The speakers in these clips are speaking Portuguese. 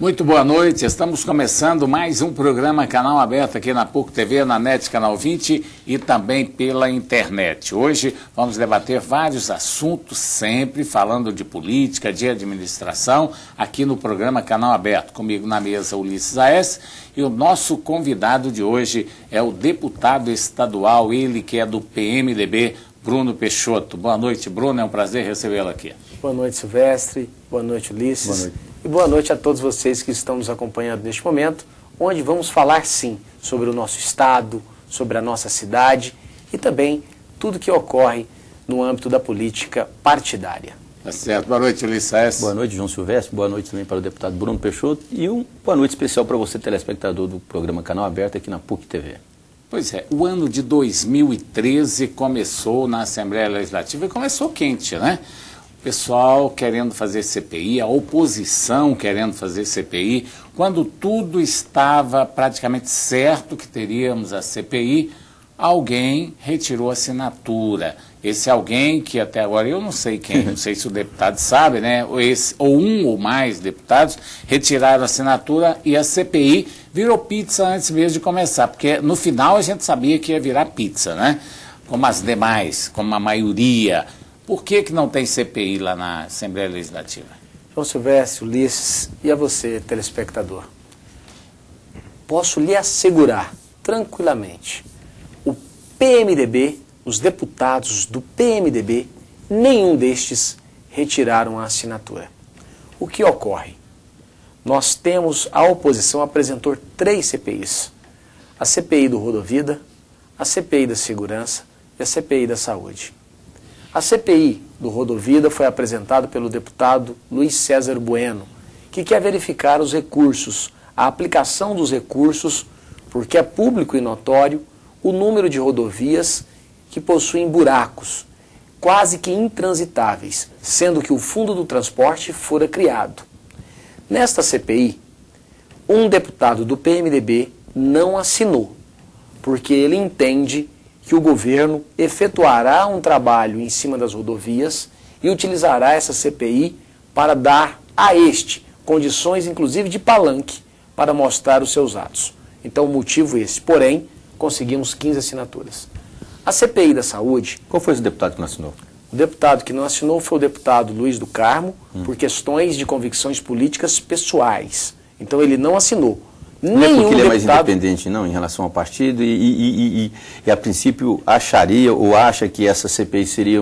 Muito boa noite, estamos começando mais um programa Canal Aberto aqui na PUC TV, na NET Canal 20 e também pela internet. Hoje vamos debater vários assuntos, sempre falando de política, de administração, aqui no programa Canal Aberto. Comigo na mesa Ulisses Aes e o nosso convidado de hoje é o deputado estadual, ele que é do PMDB, Bruno Peixoto. Boa noite, Bruno, é um prazer recebê-lo aqui. Boa noite, Silvestre. Boa noite, Ulisses. Boa noite. E boa noite a todos vocês que estão nos acompanhando neste momento, onde vamos falar, sim, sobre o nosso estado, sobre a nossa cidade e também tudo que ocorre no âmbito da política partidária. Tá certo. Boa noite, Ulisses. Boa noite, João Silvestre. Boa noite também para o deputado Bruno Peixoto e boa noite especial para você, telespectador do programa Canal Aberto aqui na PUC TV. Pois é, o ano de 2013 começou na Assembleia Legislativa e começou quente, né? O pessoal querendo fazer CPI, a oposição querendo fazer CPI, quando tudo estava praticamente certo que teríamos a CPI, alguém retirou a assinatura. Esse alguém que até agora eu não sei quem, não sei se o deputado sabe, né? Ou um ou mais deputados retiraram a assinatura e a CPI virou pizza antes mesmo de começar, porque no final a gente sabia que ia virar pizza, né? Como as demais, como a maioria. Por que não tem CPI lá na Assembleia Legislativa? João Silvestre, Ulisses e a você, telespectador. Posso lhe assegurar, tranquilamente, o PMDB, os deputados do PMDB, nenhum destes retiraram a assinatura. O que ocorre? Nós temos, a oposição apresentou 3 CPIs. A CPI do Rodovida, a CPI da Segurança e a CPI da Saúde. A CPI do Rodovida foi apresentada pelo deputado Luiz César Bueno, que quer verificar os recursos, a aplicação dos recursos, porque é público e notório o número de rodovias que possuem buracos, quase que intransitáveis, sendo que o Fundo do Transporte fora criado. Nesta CPI, um deputado do PMDB não assinou, porque ele entende que o governo efetuará um trabalho em cima das rodovias e utilizará essa CPI para dar a este condições, inclusive de palanque, para mostrar os seus atos. Então, o motivo esse. Porém, conseguimos 15 assinaturas. A CPI da Saúde... Qual foi esse deputado que não assinou? O deputado que não assinou foi o deputado Luiz do Carmo, por questões de convicções políticas pessoais. Então, ele não assinou. Não é porque ele é mais independente, não, em relação ao partido e a princípio acharia ou acha que essa CPI seria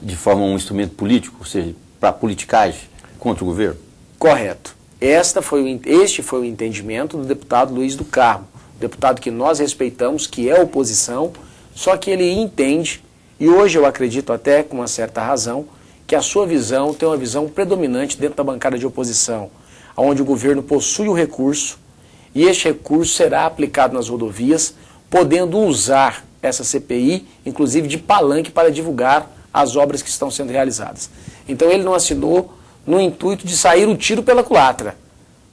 de forma um instrumento político, ou seja, para politicagem contra o governo? Correto. Este foi o entendimento do deputado Luiz do Carmo, deputado que nós respeitamos, que é oposição, só que ele entende, e hoje eu acredito até com uma certa razão, que a sua visão tem uma visão predominante dentro da bancada de oposição, onde o governo possui o recurso, e este recurso será aplicado nas rodovias, podendo usar essa CPI, inclusive de palanque, para divulgar as obras que estão sendo realizadas. Então ele não assinou no intuito de sair o tiro pela culatra,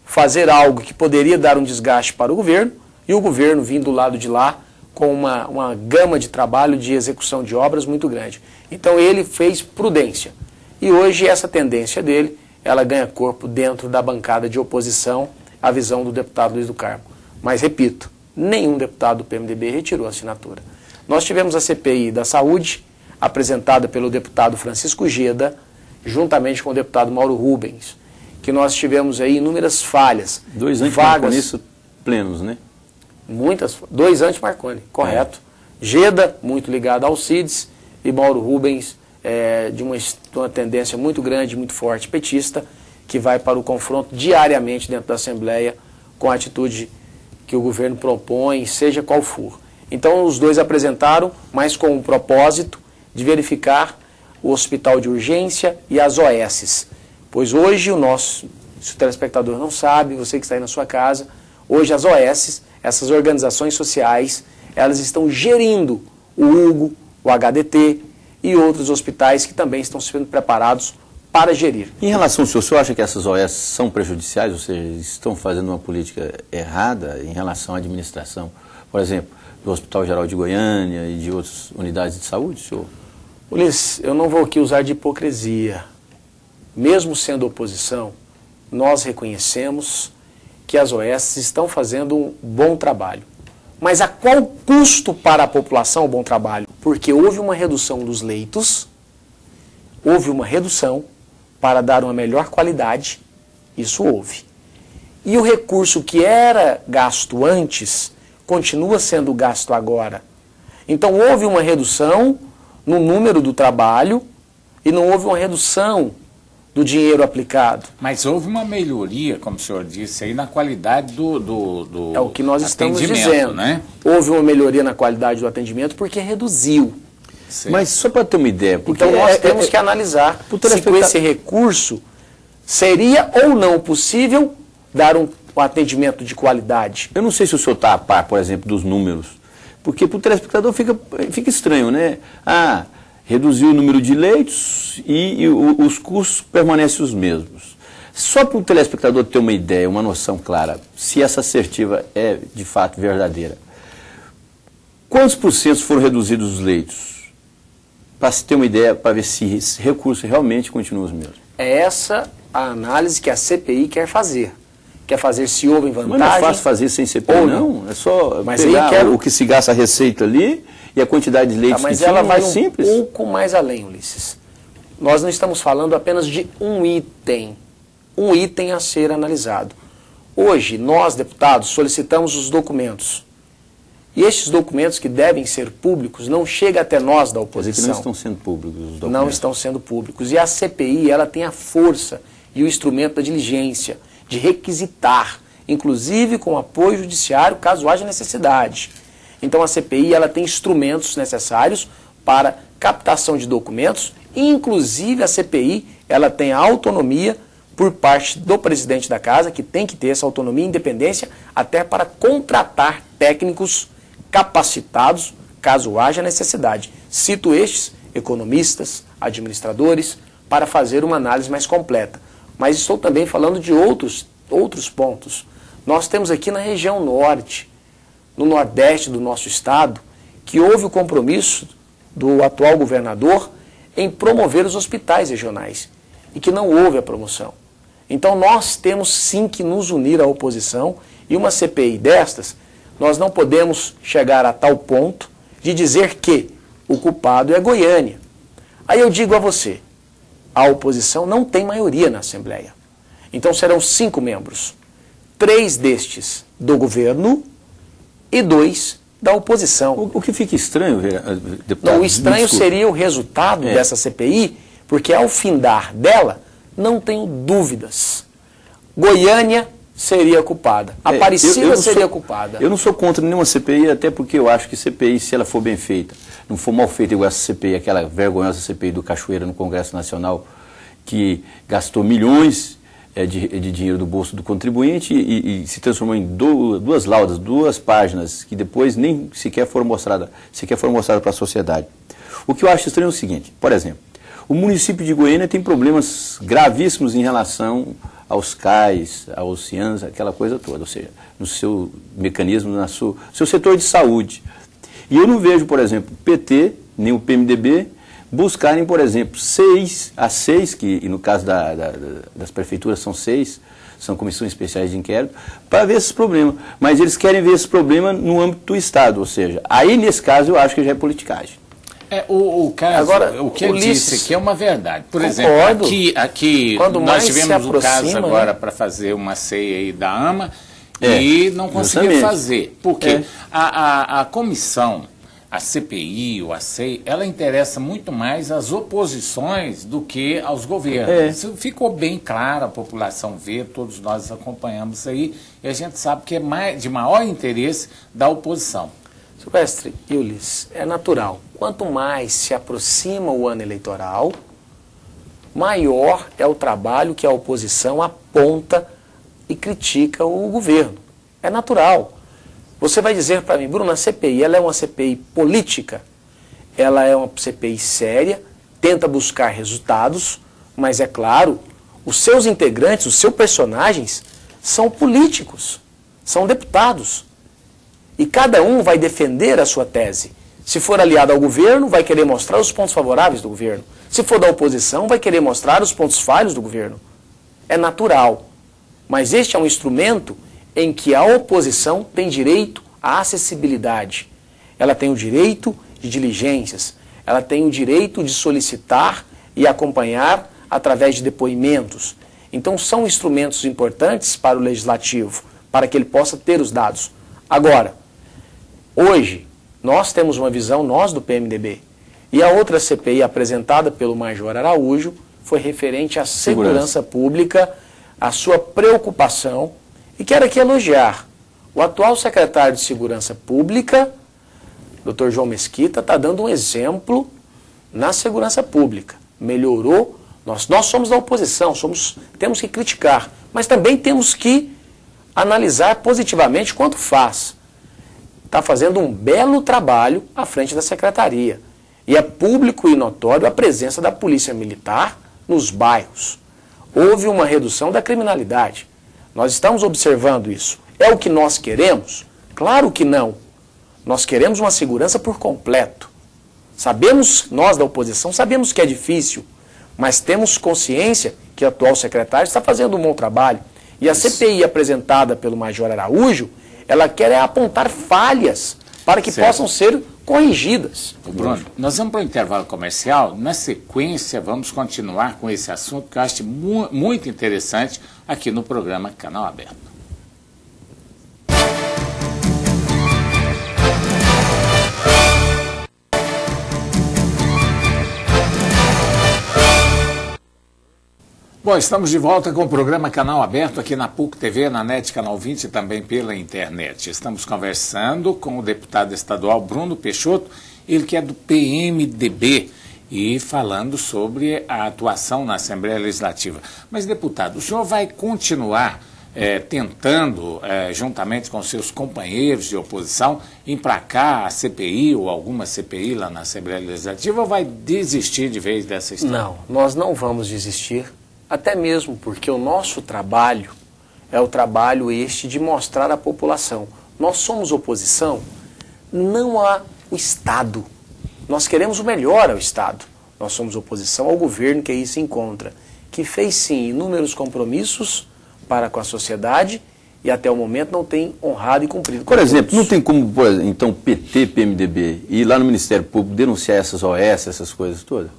fazer algo que poderia dar um desgaste para o governo, e o governo vindo do lado de lá com uma gama de trabalho de execução de obras muito grande. Então ele fez prudência. E hoje essa tendência dele, ela ganha corpo dentro da bancada de oposição, a visão do deputado Luiz do Carmo. Mas, repito, nenhum deputado do PMDB retirou a assinatura. Nós tivemos a CPI da Saúde, apresentada pelo deputado Francisco Geda, juntamente com o deputado Mauro Rubens, que nós tivemos aí inúmeras falhas. 2 anti-Marconi plenos, né? Muitas, 2 anti-Marconi, correto. Geda, muito ligado ao CIDS, e Mauro Rubens, de uma tendência muito grande, muito forte, petista, que vai para o confronto diariamente dentro da Assembleia com a atitude que o governo propõe, seja qual for. Então os dois apresentaram, mas com o propósito de verificar o hospital de urgência e as OSs. Pois hoje se o telespectador não sabe, você que está aí na sua casa, hoje as OSs, essas organizações sociais, elas estão gerindo o Hugo, o HDT e outros hospitais que também estão sendo preparados para gerir. Em relação ao senhor acha que essas OS são prejudiciais, ou seja, estão fazendo uma política errada em relação à administração, por exemplo, do Hospital Geral de Goiânia e de outras unidades de saúde, senhor? Ulisses, eu não vou aqui usar de hipocrisia. Mesmo sendo oposição, nós reconhecemos que as OS estão fazendo um bom trabalho. Mas a qual custo para a população o bom trabalho? Porque houve uma redução dos leitos, houve uma redução para dar uma melhor qualidade, isso houve. E o recurso que era gasto antes, continua sendo gasto agora. Então houve uma redução no número do trabalho e não houve uma redução do dinheiro aplicado. Mas houve uma melhoria, como o senhor disse, aí na qualidade do é o que nós estamos atendimento, dizendo. Né? Houve uma melhoria na qualidade do atendimento porque reduziu. Certo. Mas só para ter uma ideia... Porque então nós temos que analisar se com esse recurso seria ou não possível dar um atendimento de qualidade. Eu não sei se o senhor está a par, por exemplo, dos números, porque para o telespectador fica estranho, né? Ah, reduziu o número de leitos e os custos permanecem os mesmos. Só para o telespectador ter uma ideia, uma noção clara, se essa assertiva é de fato verdadeira. Quantos por cento foram reduzidos os leitos? Para se ter uma ideia, para ver se esse recurso realmente continua os mesmos. É essa a análise que a CPI quer fazer. Quer fazer se houve vantagem. Mas não é fácil fazer sem CPI, não. É só pegar o que se gasta a receita ali e a quantidade de leitos que tinha. Mas ela vai simples. Um pouco mais além, Ulisses. Nós não estamos falando apenas de um item a ser analisado. Hoje, nós, deputados, solicitamos os documentos. E estes documentos que devem ser públicos não chegam até nós da oposição. Quer dizer que não estão sendo públicos os documentos. Não estão sendo públicos. E a CPI, ela tem a força e o instrumento da diligência de requisitar, inclusive com apoio judiciário, caso haja necessidade. Então a CPI ela tem instrumentos necessários para captação de documentos, e inclusive a CPI ela tem a autonomia por parte do presidente da casa, que tem que ter essa autonomia e independência até para contratar técnicos capacitados, caso haja necessidade. Cito estes, economistas, administradores, para fazer uma análise mais completa. Mas estou também falando de outros pontos. Nós temos aqui na região norte, no nordeste do nosso estado, que houve o compromisso do atual governador em promover os hospitais regionais e que não houve a promoção. Então nós temos sim que nos unir à oposição e uma CPI destas, nós não podemos chegar a tal ponto de dizer que o culpado é Goiânia. Aí eu digo a você, a oposição não tem maioria na Assembleia. Então serão 5 membros. 3 destes do governo e 2 da oposição. O que fica estranho, deputado... Não, o estranho seria o resultado dessa CPI, porque ao findar dela, não tenho dúvidas. Goiânia seria culpada. Aparecida seria culpada. Eu não sou contra nenhuma CPI, até porque eu acho que CPI, se ela for bem feita, não for mal feita igual essa CPI, aquela vergonhosa CPI do Cachoeira no Congresso Nacional, que gastou milhões de dinheiro do bolso do contribuinte e se transformou em 2 laudas, 2 páginas, que depois nem sequer foram mostradas para a sociedade. O que eu acho estranho é o seguinte, por exemplo, o município de Goiânia tem problemas gravíssimos em relação aos CAIs, aos CIANs, aquela coisa toda, ou seja, no seu mecanismo, no seu setor de saúde. E eu não vejo, por exemplo, o PT, nem o PMDB, buscarem, por exemplo, 6, que no caso das prefeituras são 6, são comissões especiais de inquérito, para ver esses problemas. Mas eles querem ver esse problema no âmbito do Estado, ou seja, aí nesse caso eu acho que já é politicagem. O caso, agora, o que eu disse aqui é uma verdade. Por exemplo, aqui nós tivemos o caso agora para fazer uma ceia aí da AMA e não conseguiu fazer. Porque a comissão, a CPI ou a CEI, ela interessa muito mais às oposições do que aos governos. Isso ficou bem claro, a população vê, todos nós acompanhamos isso aí, e a gente sabe que é de maior interesse da oposição. Silvestre e Ulisses, é natural. Quanto mais se aproxima o ano eleitoral, maior é o trabalho que a oposição aponta e critica o governo. É natural. Você vai dizer para mim, Bruno, a CPI, ela é uma CPI política, ela é uma CPI séria, tenta buscar resultados, mas é claro, os seus integrantes, os seus personagens, são políticos, são deputados. E cada um vai defender a sua tese. Se for aliado ao governo, vai querer mostrar os pontos favoráveis do governo. Se for da oposição, vai querer mostrar os pontos falhos do governo. É natural. Mas este é um instrumento em que a oposição tem direito à acessibilidade. Ela tem o direito de diligências, ela tem o direito de solicitar e acompanhar através de depoimentos. Então são instrumentos importantes para o legislativo, para que ele possa ter os dados. Agora, hoje, nós temos uma visão, nós do PMDB, e a outra CPI apresentada pelo Major Araújo foi referente à segurança pública, à sua preocupação, e quero aqui elogiar o atual secretário de Segurança Pública, Dr. João Mesquita, está dando um exemplo na segurança pública. Melhorou, nós somos da oposição, temos que criticar, mas também temos que analisar positivamente quanto faz. Está fazendo um belo trabalho à frente da secretaria. E é público e notório a presença da Polícia Militar nos bairros. Houve uma redução da criminalidade. Nós estamos observando isso. É o que nós queremos? Claro que não. Nós queremos uma segurança por completo. Sabemos, nós da oposição, sabemos que é difícil, mas temos consciência que o atual secretário está fazendo um bom trabalho. E a CPI apresentada pelo Major Araújo, ela quer apontar falhas para que possam ser corrigidas. Bruno, nós vamos para o intervalo comercial. Na sequência, vamos continuar com esse assunto que eu acho muito interessante aqui no programa Canal Aberto. Bom, estamos de volta com o programa Canal Aberto aqui na PUC TV, na NET Canal 20 e também pela internet. Estamos conversando com o deputado estadual Bruno Peixoto, ele que é do PMDB, e falando sobre a atuação na Assembleia Legislativa. Mas, deputado, o senhor vai continuar tentando, juntamente com seus companheiros de oposição, emplacar a CPI ou alguma CPI lá na Assembleia Legislativa, ou vai desistir de vez dessa história? Não, nós não vamos desistir. Até mesmo porque o nosso trabalho é o trabalho este de mostrar à população. Nós somos oposição não ao Estado. Nós queremos o melhor ao Estado. Nós somos oposição ao governo que aí se encontra, que fez sim inúmeros compromissos para com a sociedade e até o momento não tem honrado e cumprido. Por exemplo, não tem como, então, PT, PMDB, ir lá no Ministério Público denunciar essas OS, essas coisas todas?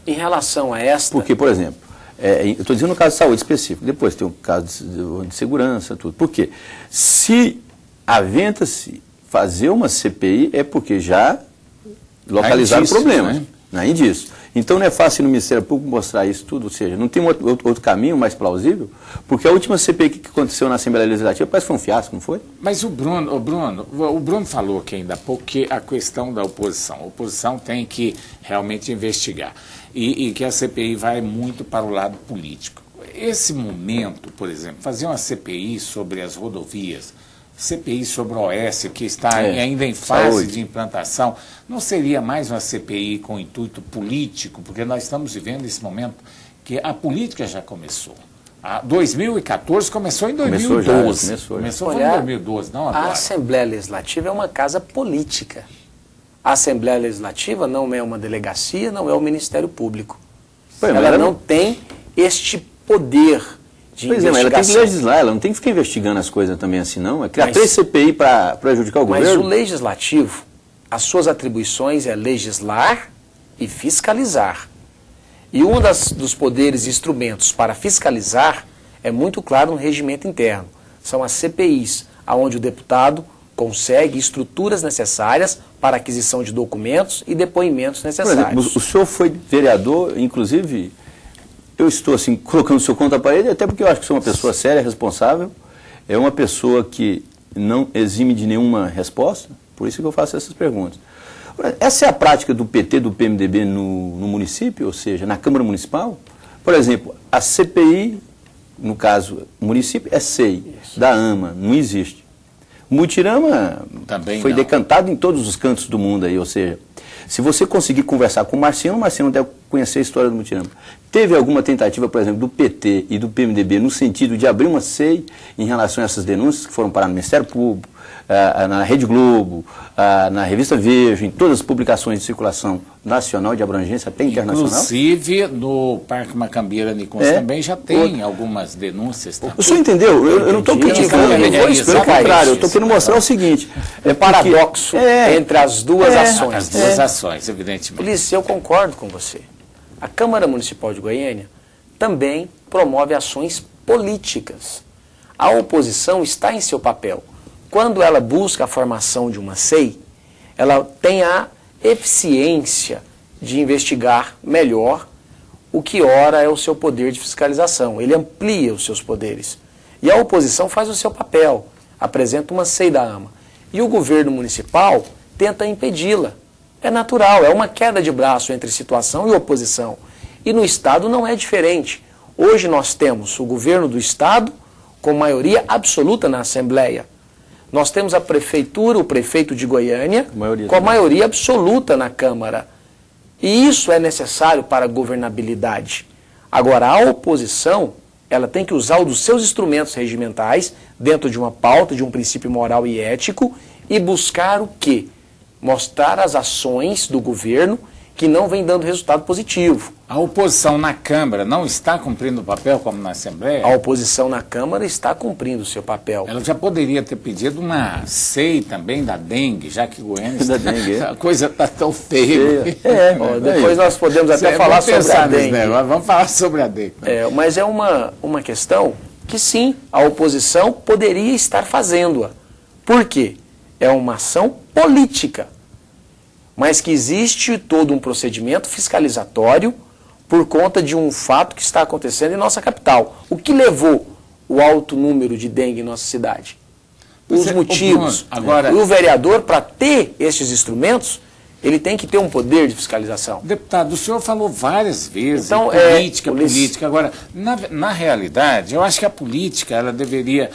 Em relação a esta... Porque, por exemplo, eu estou dizendo no caso de saúde específico, depois tem o caso de segurança, tudo. Por quê? Se aventa-se fazer uma CPI, é porque já localizaram o problema. Né? Não é disso. Então não é fácil no Ministério Público mostrar isso tudo, ou seja, não tem outro caminho mais plausível? Porque a última CPI que aconteceu na Assembleia Legislativa parece que foi um fiasco, não foi? Mas o Bruno falou aqui ainda há pouco que a questão da oposição. A oposição tem que realmente investigar. E que a CPI vai muito para o lado político. Esse momento, por exemplo, fazer uma CPI sobre as rodovias, CPI sobre o OS, que está ainda em fase de implantação, não seria mais uma CPI com intuito político? Porque nós estamos vivendo esse momento que a política já começou. A 2014 começou em 2012. Começou em 2012, não agora. A Assembleia Legislativa é uma casa política. A Assembleia Legislativa não é uma delegacia, não é o Ministério Público. Ela não tem este poder de investigação. Ela tem que legislar, ela não tem que ficar investigando as coisas também assim, não. É criar 3 CPI para prejudicar o governo. Mas o Legislativo, as suas atribuições é legislar e fiscalizar. E um dos poderes e instrumentos para fiscalizar é muito claro no regimento interno. São as CPIs, onde o deputado consegue estruturas necessárias para aquisição de documentos e depoimentos necessários. Por exemplo, o senhor foi vereador, inclusive, eu estou assim, colocando o seu contra a parede, até porque eu acho que sou uma pessoa séria, responsável, é uma pessoa que não exime de nenhuma resposta, por isso que eu faço essas perguntas. Essa é a prática do PT, do PMDB no município, ou seja, na Câmara Municipal? Por exemplo, a CPI, no caso, o município é SEI, da AMA, não existe. O Mutirama também foi decantado em todos os cantos do mundo aí, ou seja, se você conseguir conversar com o Marciano deve conhecer a história do Mutirama. Teve alguma tentativa, por exemplo, do PT e do PMDB no sentido de abrir uma SEI em relação a essas denúncias que foram parar no Ministério Público, na Rede Globo, na Revista Veja, em todas as publicações de circulação nacional, de abrangência até internacional. Inclusive, no Parque Macambira Nicons também já tem algumas denúncias. Tá? O senhor entendeu? Eu não estou criticando, pelo contrário, eu estou querendo mostrar o seguinte. É paradoxo entre as duas ações. As duas ações, evidentemente. Ulisses, eu concordo com você. A Câmara Municipal de Goiânia também promove ações políticas. A oposição está em seu papel. Quando ela busca a formação de uma SEI, ela tem a eficiência de investigar melhor o que ora é o seu poder de fiscalização. Ele amplia os seus poderes. E a oposição faz o seu papel, apresenta uma SEI da AMA. E o governo municipal tenta impedi-la. É natural, é uma queda de braço entre situação e oposição. E no Estado não é diferente. Hoje nós temos o governo do Estado com maioria absoluta na Assembleia. Nós temos a prefeitura, o prefeito de Goiânia, com a maioria absoluta na Câmara. E isso é necessário para a governabilidade. Agora, a oposição, ela tem que usar um dos seus instrumentos regimentais, dentro de uma pauta, de um princípio moral e ético, e buscar o quê? Mostrar as ações do governo que não vem dando resultado positivo. A oposição na Câmara não está cumprindo o papel como na Assembleia? A oposição na Câmara está cumprindo o seu papel. Ela já poderia ter pedido uma SEI também da dengue, já que Goiânia a coisa está tão feia. Depois nós podemos até falar sobre a dengue. Vamos falar sobre a dengue. Mas é uma questão que sim, a oposição poderia estar fazendo-a. Por quê? É uma ação política, mas que existe todo um procedimento fiscalizatório por conta de um fato que está acontecendo em nossa capital. O que levou o alto número de dengue em nossa cidade? Os motivos. Agora, o vereador, para ter estes instrumentos, ele tem que ter um poder de fiscalização. Deputado, o senhor falou várias vezes, então, política. Agora, na realidade, eu acho que a política ela deveria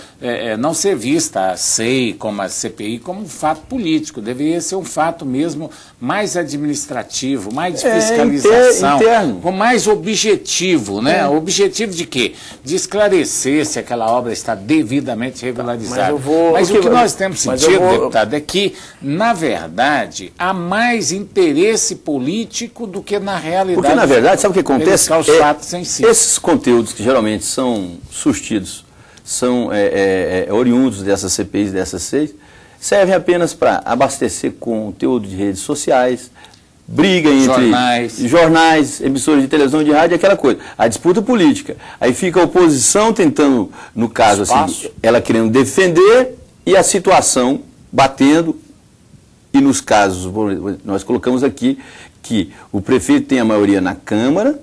não ser vista, a SEI, como a CPI, como um fato político. Deveria ser um fato mesmo mais administrativo, mais de fiscalização, interno. com mais objetivo, né? Objetivo de quê? De esclarecer se aquela obra está devidamente regularizada. Mas o que nós temos sentido, deputado, é que, na verdade, há mais interesse político do que na realidade. Porque, na verdade, sabe o que acontece? Os fatos em si. Esses conteúdos que geralmente são surtidos, são oriundos dessas CPIs, dessas SEIs, servem apenas para abastecer conteúdo de redes sociais, briga entre jornais, emissoras de televisão e de rádio, aquela coisa. A disputa política. Aí fica a oposição tentando, no caso, assim, ela querendo defender e a situação batendo. E nos casos, nós colocamos aqui que o prefeito tem a maioria na Câmara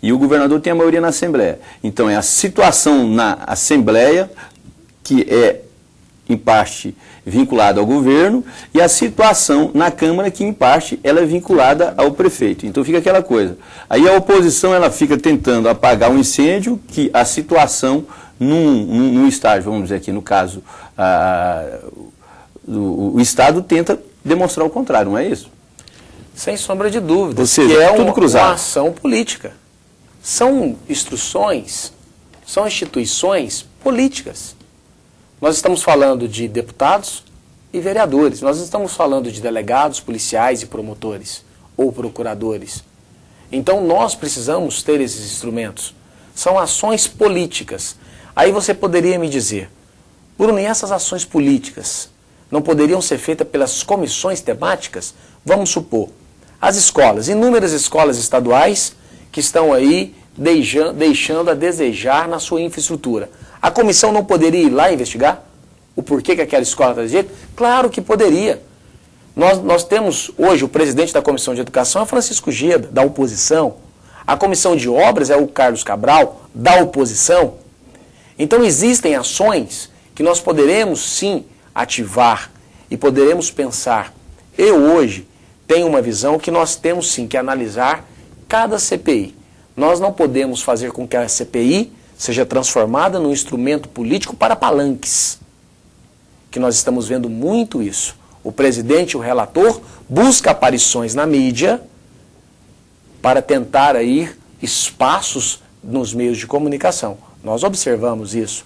e o governador tem a maioria na Assembleia. Então é a situação na Assembleia que é, em parte, vinculada ao governo e a situação na Câmara que, em parte, ela é vinculada ao prefeito. Então fica aquela coisa. Aí a oposição ela fica tentando apagar um incêndio que a situação num estágio, vamos dizer aqui, no caso, o Estado tenta demonstrar o contrário, não é isso? Sem sombra de dúvida. Ou seja, que é tudo cruzado. Uma ação política. São instruções, são instituições políticas. Nós estamos falando de deputados e vereadores. Nós estamos falando de delegados, policiais e promotores ou procuradores. Então nós precisamos ter esses instrumentos. São ações políticas. Aí você poderia me dizer, Bruno, e essas ações políticas não poderiam ser feitas pelas comissões temáticas? Vamos supor, as escolas, inúmeras escolas estaduais que estão aí deixando a desejar na sua infraestrutura. A comissão não poderia ir lá investigar o porquê que aquela escola está de jeito? Claro que poderia. Nós temos hoje o presidente da Comissão de Educação é Francisco Geda, da oposição. A Comissão de Obras é o Carlos Cabral, da oposição. Então existem ações que nós poderemos sim ativar e poderemos pensar. Eu hoje tenho uma visão que nós temos sim que analisar cada CPI. Nós não podemos fazer com que a CPI seja transformada num instrumento político para palanques. Que nós estamos vendo muito isso. O presidente e o relator buscam aparições na mídia para tentar aí espaços nos meios de comunicação. Nós observamos isso.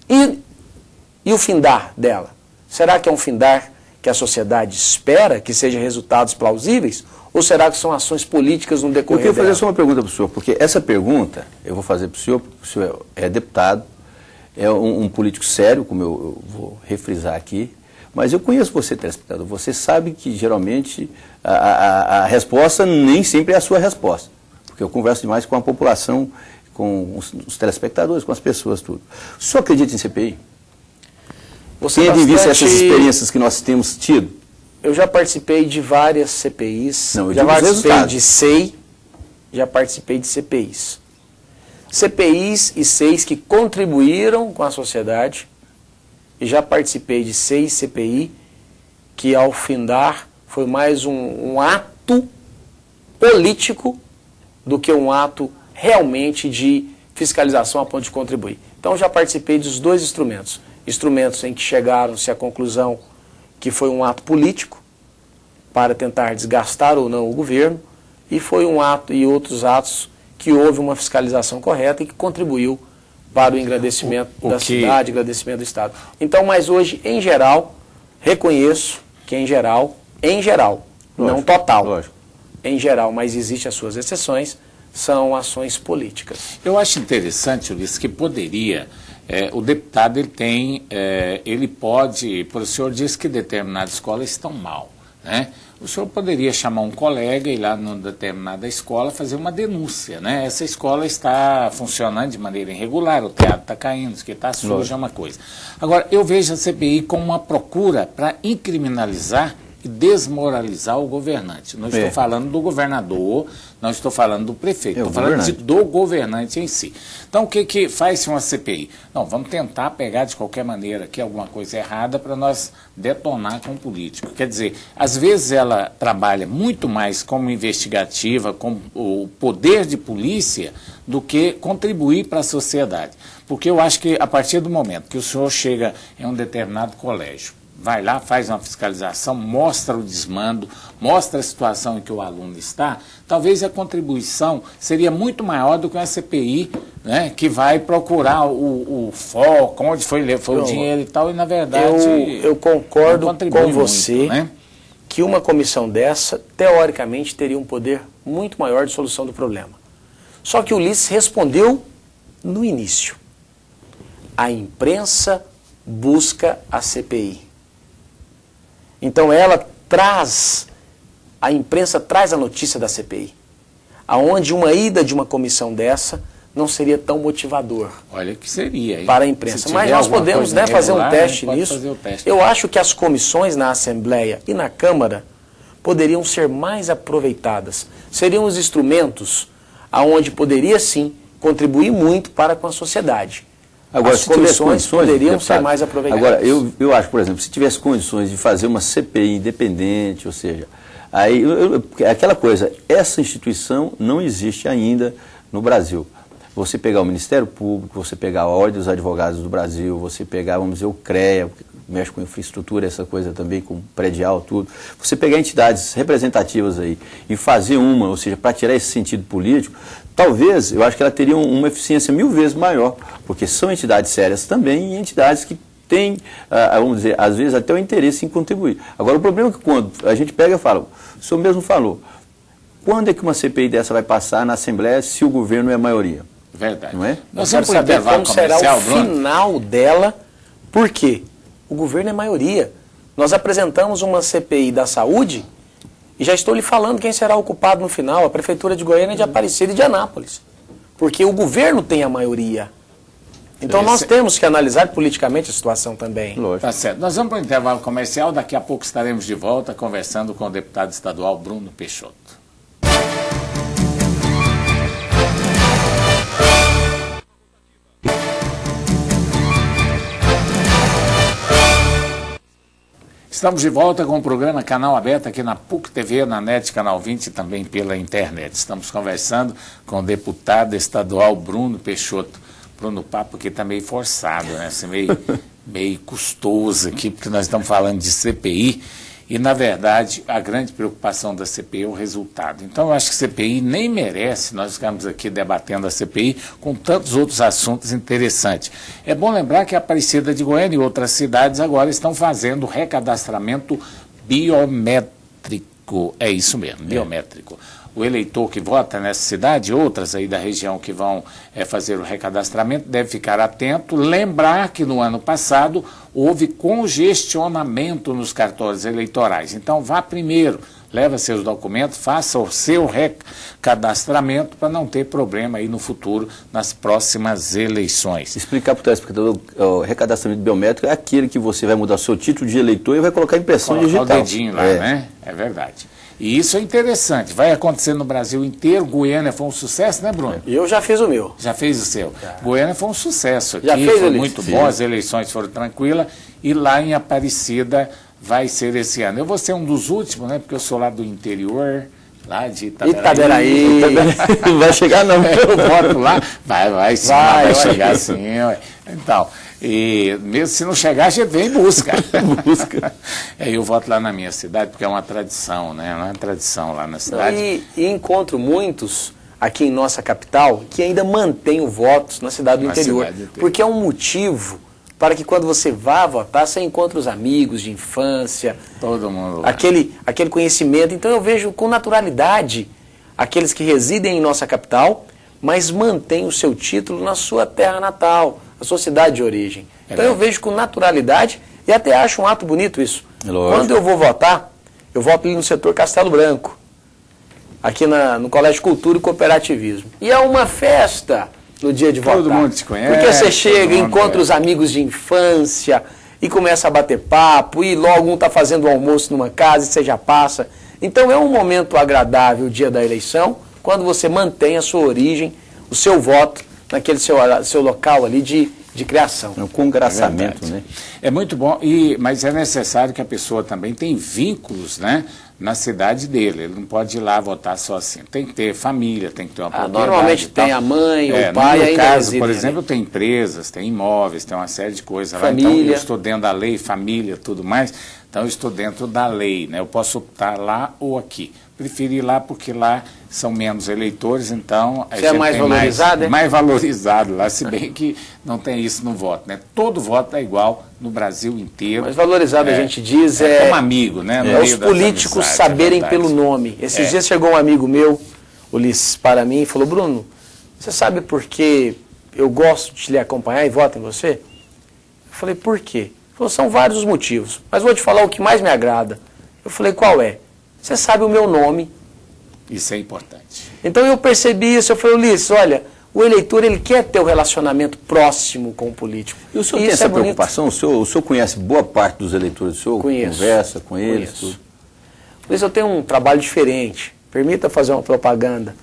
E o findar dela? Será que é um findar que a sociedade espera que sejam resultados plausíveis? Ou será que são ações políticas no decorrer Eu queria fazer dela? só uma pergunta para o senhor, porque essa pergunta eu vou fazer para o senhor, porque o senhor é deputado, é um político sério, como eu vou refrisar aqui, mas eu conheço você, telespectador, você sabe que geralmente a resposta nem sempre é a sua resposta, porque eu converso demais com a população, com os telespectadores, com as pessoas, tudo. O senhor acredita em CPI? Tendo em vista essas experiências que nós temos tido? Eu já participei de várias CPIs, Não, já participei de SEI, já participei de CPIs. CPIs e SEIs que contribuíram com a sociedade, e já participei de 6 CPI, que ao findar foi mais um ato político do que um ato realmente de fiscalização a ponto de contribuir. Então já participei dos 2 instrumentos. Instrumentos em que chegaram-se à conclusão que foi um ato político para tentar desgastar ou não o governo, e foi um ato e outros atos que houve uma fiscalização correta e que contribuiu para o engrandecimento da cidade, engrandecimento do Estado. Então, mas hoje, em geral, reconheço que em geral, lógico, não total, lógico, em geral, mas existem as suas exceções, são ações políticas. Eu acho interessante, Ulisses, que poderia... o deputado ele pode, o senhor disse que determinadas escolas estão mal, né? O senhor poderia chamar um colega e ir lá numa determinada escola fazer uma denúncia, né? Essa escola está funcionando de maneira irregular, o teatro está caindo, isso que está sujo, é uma coisa. Agora, eu vejo a CPI como uma procura para incriminalizar e desmoralizar o governante. Não estou falando do governador, não estou falando do prefeito, estou falando do governante em si. Então, o que faz-se uma CPI? Não, vamos tentar pegar de qualquer maneira aqui alguma coisa errada para nós detonar com o político. Quer dizer, às vezes ela trabalha muito mais como investigativa, com o poder de polícia, do que contribuir para a sociedade. Porque eu acho que a partir do momento que o senhor chega em um determinado colégio, vai lá, faz uma fiscalização, mostra o desmando, mostra a situação em que o aluno está, talvez a contribuição seria muito maior do que uma CPI, né, que vai procurar o foco, onde foi o dinheiro e tal, e na verdade... Eu concordo com você muito, né? Que uma comissão dessa, teoricamente, teria um poder muito maior de solução do problema. Só que o Ulisses respondeu no início. A imprensa busca a CPI. Então a imprensa traz a notícia da CPI, aonde uma ida de uma comissão dessa não seria tão motivador. Olha que seria, hein? Para a imprensa. Mas nós podemos fazer um teste nisso. Eu acho que as comissões na Assembleia e na Câmara poderiam ser mais aproveitadas. Seriam os instrumentos aonde poderia sim contribuir muito para com a sociedade. Agora, as comissões poderiam ser mais aproveitadas. Agora, eu acho, por exemplo, se tivesse condições de fazer uma CPI independente, ou seja, aí aquela coisa, essa instituição não existe ainda no Brasil. Você pegar o Ministério Público, você pegar a Ordem dos Advogados do Brasil, você pegar, vamos dizer, o CREA, que mexe com infraestrutura, essa coisa também, com predial, tudo. Você pegar entidades representativas aí e fazer uma, ou seja, para tirar esse sentido político, talvez, eu acho que ela teria uma eficiência 1000 vezes maior, porque são entidades sérias também e entidades que têm, vamos dizer, às vezes até o interesse em contribuir. Agora, o problema é que quando a gente pega e fala, o senhor mesmo falou, quando é que uma CPI dessa vai passar na Assembleia se o governo é a maioria? Verdade. Não é? Nós vamos saber como será o final dela, por quê? O governo é maioria. Nós apresentamos uma CPI da saúde e já estou lhe falando quem será o culpado no final, a Prefeitura de Goiânia, de Aparecida e de Anápolis. Porque o governo tem a maioria. Então nós temos que analisar politicamente a situação também. Lógico. Tá certo. Nós vamos para o intervalo comercial, daqui a pouco estaremos de volta conversando com o deputado estadual Bruno Peixoto. Estamos de volta com o programa Canal Aberto aqui na PUC TV, na NET Canal 20 e também pela internet. Estamos conversando com o deputado estadual Bruno Peixoto. Bruno, o papo aqui está meio forçado, né? Assim, meio custoso aqui, porque nós estamos falando de CPI E, na verdade, a grande preocupação da CPI é o resultado. Então, eu acho que a CPI nem merece nós ficarmos aqui debatendo a CPI com tantos outros assuntos interessantes. É bom lembrar que a Aparecida de Goiânia e outras cidades agora estão fazendo recadastramento biométrico. É isso mesmo, biométrico. O eleitor que vota nessa cidade, outras aí da região que vão fazer o recadastramento, deve ficar atento, lembrar que no ano passado houve congestionamento nos cartórios eleitorais. Então vá primeiro, leva seus documentos, faça o seu recadastramento para não ter problema aí no futuro, nas próximas eleições. Explicar para o telespectador, o recadastramento biométrico é aquele que você vai mudar seu título de eleitor e vai colocar impressão digital. Colocar o dedinho lá, né? É verdade. E isso é interessante, vai acontecer no Brasil inteiro. Goiânia foi um sucesso, né, Bruno? Eu já fiz o meu. Já fez o seu. Já. Goiânia foi um sucesso aqui, já fez, foi muito bom, as eleições foram tranquilas, e lá em Aparecida vai ser esse ano. Eu vou ser um dos últimos, né, porque eu sou lá do interior, lá de Itaberaí. Não vai chegar não. Eu voto lá, vai sim, vai chegar sim. Então, e mesmo se não chegar, a gente vem em busca. Eu voto lá na minha cidade, porque é uma tradição, né? É uma tradição lá na cidade. E encontro muitos aqui em nossa capital que ainda mantêm o voto na cidade do interior. Porque é um motivo para que quando você vá votar, você encontre os amigos de infância. Todo mundo lá. Aquele conhecimento. Então eu vejo com naturalidade aqueles que residem em nossa capital, mas mantêm o seu título na sua terra natal, a sua cidade de origem. Então eu vejo com naturalidade e até acho um ato bonito isso. Lógico. Quando eu vou votar, eu voto ali no setor Castelo Branco, aqui no Colégio Cultura e Cooperativismo. E é uma festa no dia de votar. Todo mundo te conhece. Porque você chega, encontra os amigos de infância e começa a bater papo e logo um está fazendo o almoço numa casa e você já passa. Então é um momento agradável o dia da eleição, quando você mantém a sua origem, o seu voto, naquele seu local ali de criação. É um congraçamento, né? É muito bom, mas é necessário que a pessoa também tenha vínculos, né, na cidade dele. Ele não pode ir lá votar só assim. Tem que ter família, tem que ter uma propriedade. Normalmente tem a mãe, o pai, no meu ainda caso, reside, por exemplo, tem empresas, tem imóveis, tem uma série de coisas lá. Família. Então, eu estou dentro da lei, família, tudo mais. Então, eu estou dentro da lei, né? Eu posso optar lá ou aqui. Prefiro ir lá porque lá são menos eleitores, então a Você gente é mais tem valorizado, mais valorizado lá, se bem que não tem isso no voto, né? Todo voto é igual no Brasil inteiro. Mais valorizado, a gente diz, como amigo, né? É os políticos saberem pelo nome. Esses dias chegou um amigo meu, Ulisses, para mim e falou: Bruno, você sabe por que eu gosto de lhe acompanhar e voto em você? Eu falei: por quê? Ele falou: são vários os motivos, mas vou te falar o que mais me agrada. Eu falei: qual é? Você sabe o meu nome. Isso é importante. Então eu percebi isso, eu falei: Ulisses, olha, o eleitor ele quer ter um relacionamento próximo com o político. E o senhor tem essa preocupação? O senhor conhece boa parte dos eleitores do senhor? Conheço. Conversa com eles? Conheço. Ulisses, eu tenho um trabalho diferente. Permita fazer uma propaganda.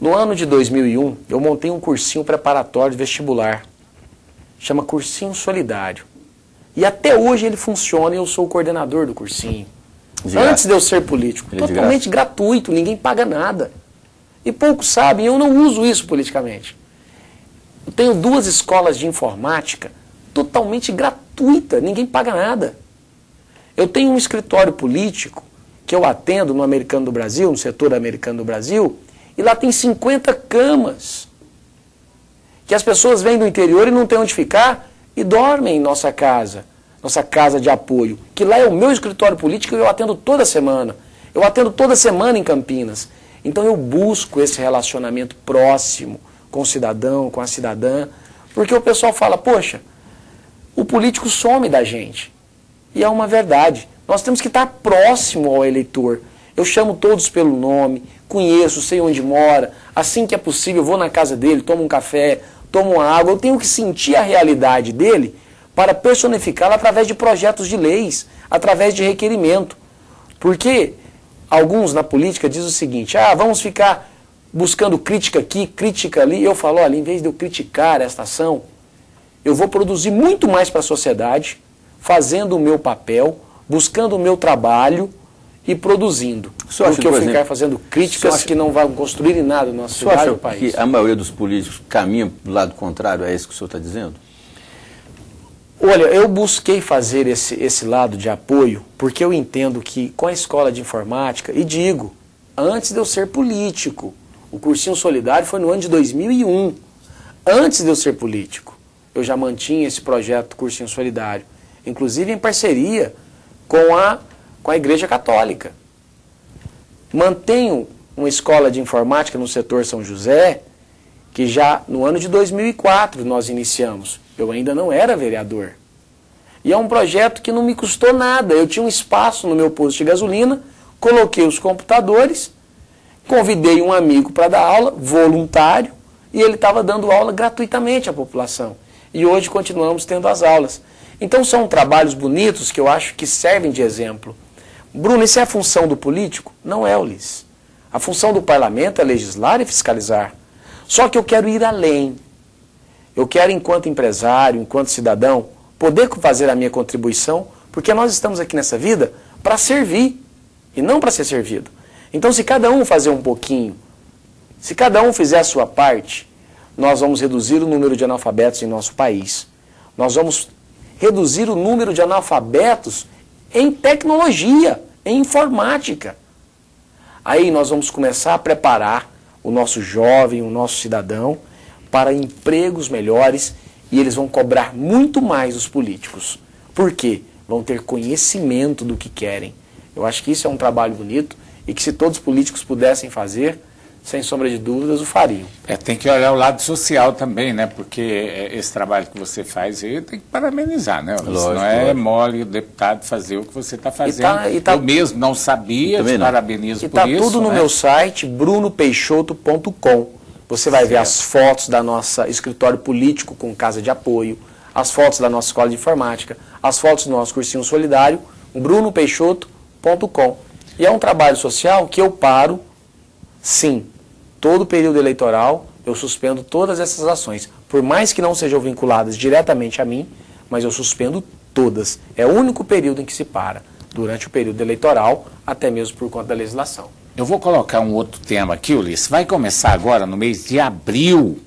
No ano de 2001, eu montei um cursinho preparatório de vestibular. Chama Cursinho Solidário. E até hoje ele funciona e eu sou o coordenador do cursinho. Antes de eu ser político. Totalmente gratuito, ninguém paga nada. E poucos sabem, eu não uso isso politicamente. Eu tenho 2 escolas de informática totalmente gratuita, ninguém paga nada. Eu tenho um escritório político que eu atendo no Americano do Brasil, no setor Americano do Brasil, e lá tem 50 camas. Que as pessoas vêm do interior e não têm onde ficar e dormem em nossa casa de apoio, que lá é o meu escritório político e eu atendo toda semana. Eu atendo toda semana em Campinas. Então eu busco esse relacionamento próximo com o cidadão, com a cidadã, porque o pessoal fala: poxa, o político some da gente. E é uma verdade. Nós temos que estar próximo ao eleitor. Eu chamo todos pelo nome, conheço, sei onde mora, assim que é possível eu vou na casa dele, tomo um café, tomo uma água. Eu tenho que sentir a realidade dele para personificá-la através de projetos de leis, através de requerimento. Porque alguns na política dizem o seguinte: vamos ficar buscando crítica aqui, crítica ali. Eu falo: olha, em vez de eu criticar esta ação, eu vou produzir muito mais para a sociedade, fazendo o meu papel, buscando o meu trabalho e produzindo. Do que eu ficar fazendo críticas que não vão construir em nada na nossa cidade e no país. Que a maioria dos políticos caminha do lado contrário a isso que o senhor está dizendo? Olha, eu busquei fazer esse lado de apoio porque eu entendo que com a escola de informática, e digo, antes de eu ser político, o Cursinho Solidário foi no ano de 2001. Antes de eu ser político, eu já mantinha esse projeto Cursinho Solidário, inclusive em parceria com a Igreja Católica. Mantenho uma escola de informática no setor São José, que já no ano de 2004 nós iniciamos. Eu ainda não era vereador. E é um projeto que não me custou nada. Eu tinha um espaço no meu posto de gasolina, coloquei os computadores, convidei um amigo para dar aula, voluntário, e ele estava dando aula gratuitamente à população. E hoje continuamos tendo as aulas. Então são trabalhos bonitos que eu acho que servem de exemplo. Bruno, isso é a função do político? Não é, Ulisses. A função do parlamento é legislar e fiscalizar. Só que eu quero ir além. Eu quero, enquanto empresário, enquanto cidadão, poder fazer a minha contribuição, porque nós estamos aqui nessa vida para servir e não para ser servido. Então, se cada um fazer um pouquinho, se cada um fizer a sua parte, nós vamos reduzir o número de analfabetos em nosso país. Nós vamos reduzir o número de analfabetos em tecnologia, em informática. Aí nós vamos começar a preparar o nosso jovem, o nosso cidadão, para empregos melhores, e eles vão cobrar muito mais dos políticos. Por quê? Vão ter conhecimento do que querem. Eu acho que isso é um trabalho bonito e que se todos os políticos pudessem fazer, sem sombra de dúvidas, o fariam. Tem que olhar o lado social também, né? Porque esse trabalho que você faz aí tem que parabenizar, né? Lógico, não é mole o deputado fazer o que você está fazendo. Eu mesmo não sabia, te parabenizo por isso. E está tudo no meu site, brunopeixoto.com. Você vai ver as fotos da nossa escritório político com casa de apoio, as fotos da nossa escola de informática, as fotos do nosso cursinho solidário, brunopeixoto.com. E é um trabalho social que eu paro, sim, todo período eleitoral eu suspendo todas essas ações. Por mais que não sejam vinculadas diretamente a mim, mas eu suspendo todas. É o único período em que se para, durante o período eleitoral, até mesmo por conta da legislação. Eu vou colocar um outro tema aqui, Ulisses. Vai começar agora, no mês de abril,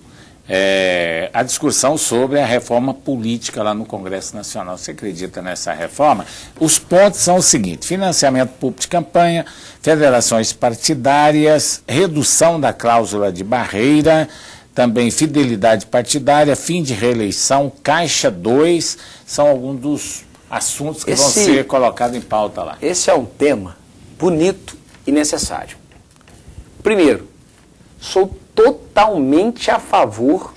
a discussão sobre a reforma política lá no Congresso Nacional. Você acredita nessa reforma? Os pontos são os seguintes: financiamento público de campanha, federações partidárias, redução da cláusula de barreira, também fidelidade partidária, fim de reeleição, Caixa 2, são alguns dos assuntos que vão ser colocados em pauta lá. Esse é um tema bonito e necessário. Primeiro, sou totalmente a favor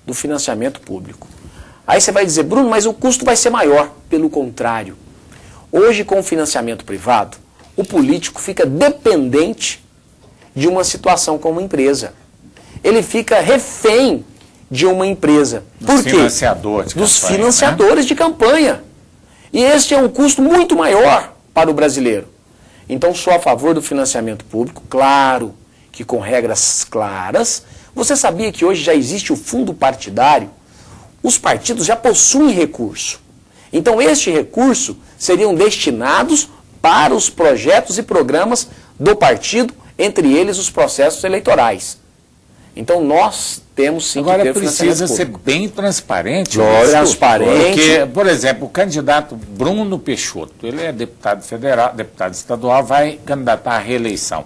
do financiamento público. Aí você vai dizer, Bruno, mas o custo vai ser maior. Pelo contrário, hoje com o financiamento privado, o político fica dependente de uma situação como uma empresa. Ele fica refém de uma empresa. Por quê? Dos financiadores de campanha. E este é um custo muito maior para o brasileiro. Então, sou a favor do financiamento público, claro que com regras claras. Você sabia que hoje já existe o fundo partidário? Os partidos já possuem recurso. Então, este recurso seriam destinados para os projetos e programas do partido, entre eles os processos eleitorais. Então, nós temos sim agora que ter precisa ser bem transparente. Transparente. Porque, por exemplo, o candidato Bruno Peixoto, ele é deputado federal, deputado estadual, vai candidatar à reeleição.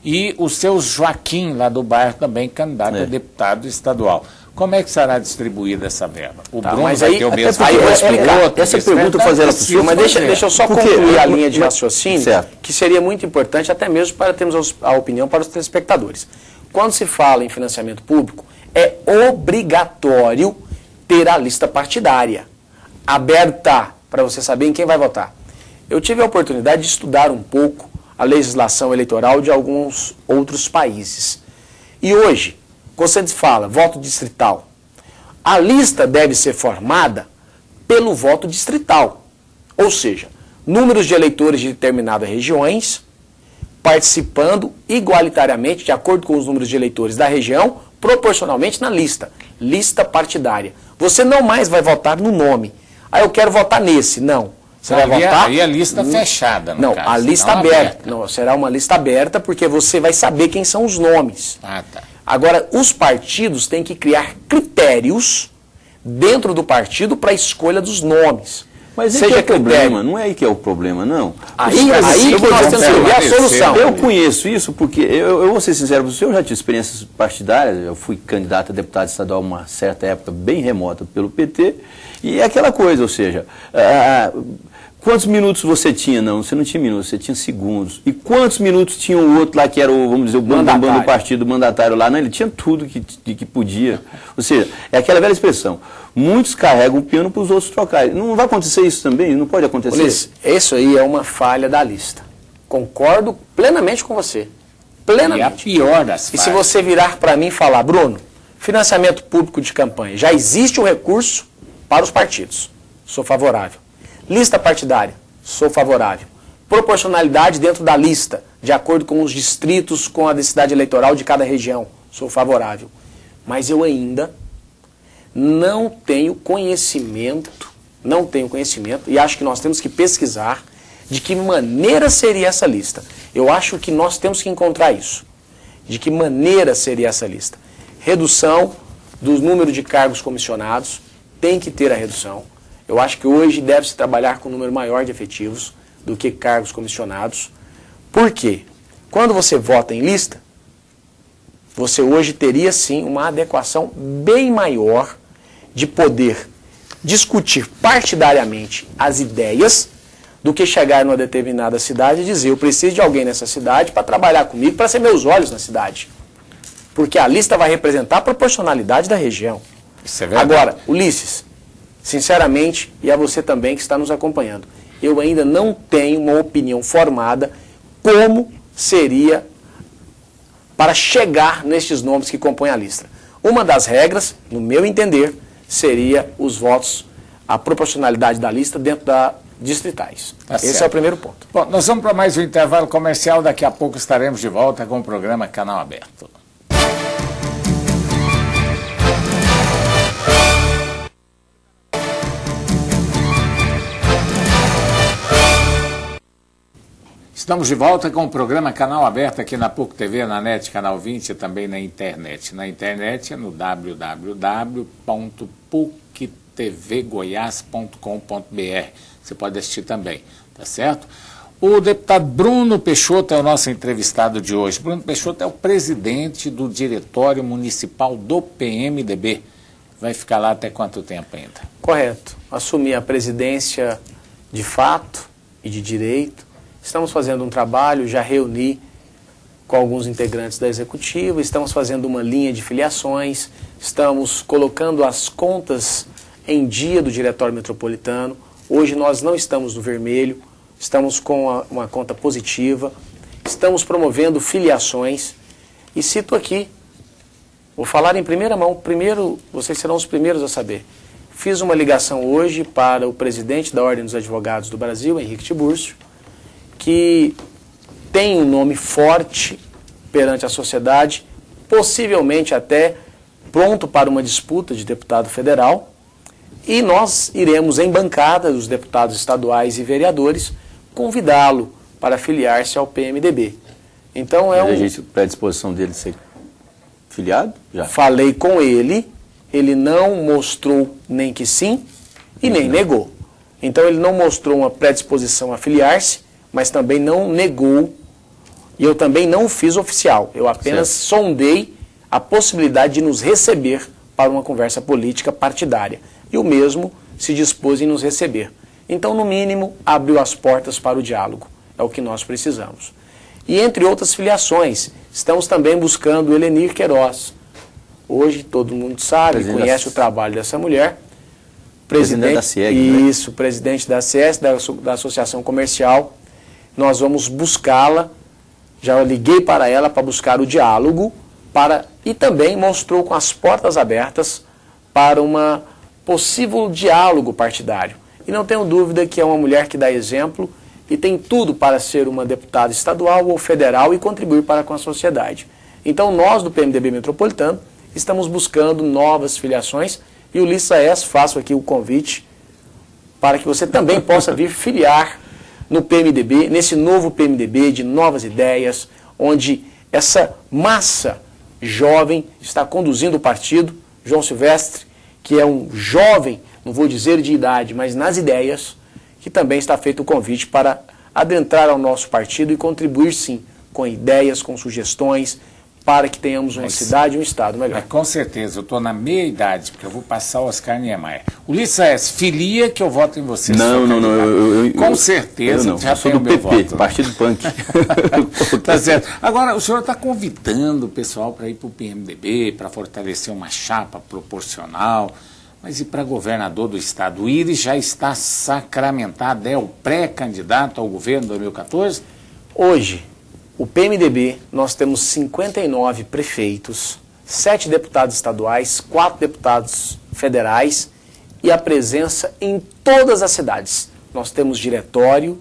E o seu Joaquim, lá do bairro, também candidato a deputado estadual. Como é que será distribuída essa verba? O Bruno mas vai aí, ter o mesmo... Aí eu vou explicar. Essa pergunta eu fazer ela para o senhor, mas deixa eu só concluir a linha de raciocínio, que seria muito importante, até mesmo para termos a opinião para os telespectadores. Quando se fala em financiamento público, é obrigatório ter a lista partidária aberta para você saber em quem vai votar. Eu tive a oportunidade de estudar um pouco a legislação eleitoral de alguns outros países. E hoje, quando você fala voto distrital, a lista deve ser formada pelo voto distrital. Ou seja, números de eleitores de determinadas regiões participando igualitariamente, de acordo com os números de eleitores da região, proporcionalmente na lista. Lista partidária. Você não mais vai votar no nome. Eu quero votar nesse. Não. Você vai votar... Aí a lista fechada, no caso. Não, a lista aberta. Não, será uma lista aberta porque você vai saber quem são os nomes. Ah, tá. Agora, os partidos têm que criar critérios dentro do partido para a escolha dos nomes. Mas esse é o problema, não é aí que é o problema, não. Aí que nós temos que ver a solução. Eu conheço isso porque, eu vou ser sincero com você, eu já tive experiências partidárias, eu fui candidato a deputado estadual uma certa época bem remota pelo PT, e é aquela coisa, ou seja, quantos minutos você tinha? Não, você não tinha minutos, você tinha segundos. E quantos minutos tinha o outro lá, que era o, vamos dizer, o bambambam do partido, o mandatário lá? Não, ele tinha tudo que podia. Ou seja, é aquela velha expressão. Muitos carregam o piano para os outros trocarem. Não vai acontecer isso também? Não pode acontecer? Ulisses, isso aí é uma falha da lista. Concordo plenamente com você. Plenamente. E a pior das falhas. E se você virar para mim e falar, Bruno, financiamento público de campanha, já existe o recurso para os partidos. Sou favorável. Lista partidária, sou favorável. Proporcionalidade dentro da lista, de acordo com os distritos, com a densidade eleitoral de cada região, sou favorável. Mas eu ainda não tenho conhecimento, e acho que nós temos que pesquisar de que maneira seria essa lista. Eu acho que nós temos que encontrar isso. De que maneira seria essa lista? Redução do número de cargos comissionados, tem que ter a redução. Eu acho que hoje deve-se trabalhar com um número maior de efetivos do que cargos comissionados. Por quê? Quando você vota em lista, você hoje teria sim uma adequação bem maior de poder discutir partidariamente as ideias do que chegar numa determinada cidade e dizer, eu preciso de alguém nessa cidade para trabalhar comigo, para ser meus olhos na cidade. Porque a lista vai representar a proporcionalidade da região. Isso é verdade. Agora, Ulisses, sinceramente, e a você também que está nos acompanhando, eu ainda não tenho uma opinião formada como seria para chegar nestes nomes que compõem a lista. Uma das regras, no meu entender, seria os votos, a proporcionalidade da lista dentro da distritais. Tá Esse certo. é o primeiro ponto. Bom, nós vamos para mais um intervalo comercial. Daqui a pouco estaremos de volta com o programa Canal Aberto. Estamos de volta com o programa Canal Aberto aqui na PUC TV, na NET, Canal 20 e também na internet. Na internet é no www.puctvgoias.com.br. Você pode assistir também, tá certo? O deputado Bruno Peixoto é o nosso entrevistado de hoje. Bruno Peixoto é o presidente do Diretório Municipal do PMDB. Vai ficar lá até quanto tempo ainda? Correto. Assumi a presidência de fato e de direito. Estamos fazendo um trabalho, já reuni com alguns integrantes da executiva, estamos fazendo uma linha de filiações, estamos colocando as contas em dia do Diretório Metropolitano. Hoje nós não estamos no vermelho, estamos com uma conta positiva, estamos promovendo filiações e cito aqui, vou falar em primeira mão, primeiro, vocês serão os primeiros a saber. Fiz uma ligação hoje para o presidente da Ordem dos Advogados do Brasil, Henrique Tiburcio, que tem um nome forte perante a sociedade, possivelmente até pronto para uma disputa de deputado federal, e nós iremos em bancada dos deputados estaduais e vereadores convidá-lo para filiar-se ao PMDB. Então existe predisposição dele ser filiado? Já. Falei com ele, ele não mostrou nem que sim e nem negou. Então ele não mostrou uma predisposição a filiar-se, mas também não negou, e eu também não o fiz oficial. Eu apenas sondei a possibilidade de nos receber para uma conversa política partidária. E o mesmo se dispôs em nos receber. Então, no mínimo, abriu as portas para o diálogo. É o que nós precisamos. E entre outras filiações, estamos também buscando Helenir Queiroz. Hoje todo mundo sabe, conhece o trabalho dessa mulher. Presidente da CIEG, isso, presidente da CS, da Associação Comercial. Nós vamos buscá-la, já liguei para ela para buscar o diálogo, e também mostrou com as portas abertas para uma possível diálogo partidário. E não tenho dúvida que é uma mulher que dá exemplo e tem tudo para ser uma deputada estadual ou federal e contribuir para com a sociedade. Então nós do PMDB Metropolitano estamos buscando novas filiações e Ulisses Aes, faço aqui o convite para que você também possa vir filiar no PMDB, nesse novo PMDB de novas ideias, onde essa massa jovem, está conduzindo o partido, João Silvestre, que é um jovem, não vou dizer de idade, mas nas ideias, que também está feito o convite para adentrar ao nosso partido e contribuir, sim, com ideias, com sugestões, para que tenhamos uma cidade e um estado melhor. Mas com certeza, eu estou na meia idade, porque eu vou passar o Oscar Niemeyer. Ulisses Aécio, filia que eu voto em você. Não, com certeza, eu já sou do PP, voto, Partido Punk. Tá certo. Agora, o senhor está convidando o pessoal para ir para o PMDB, para fortalecer uma chapa proporcional, mas e para governador do estado? O Íris já está sacramentado, é o pré-candidato ao governo de 2014? Hoje, o PMDB, nós temos 59 prefeitos, 7 deputados estaduais, 4 deputados federais e a presença em todas as cidades. Nós temos diretório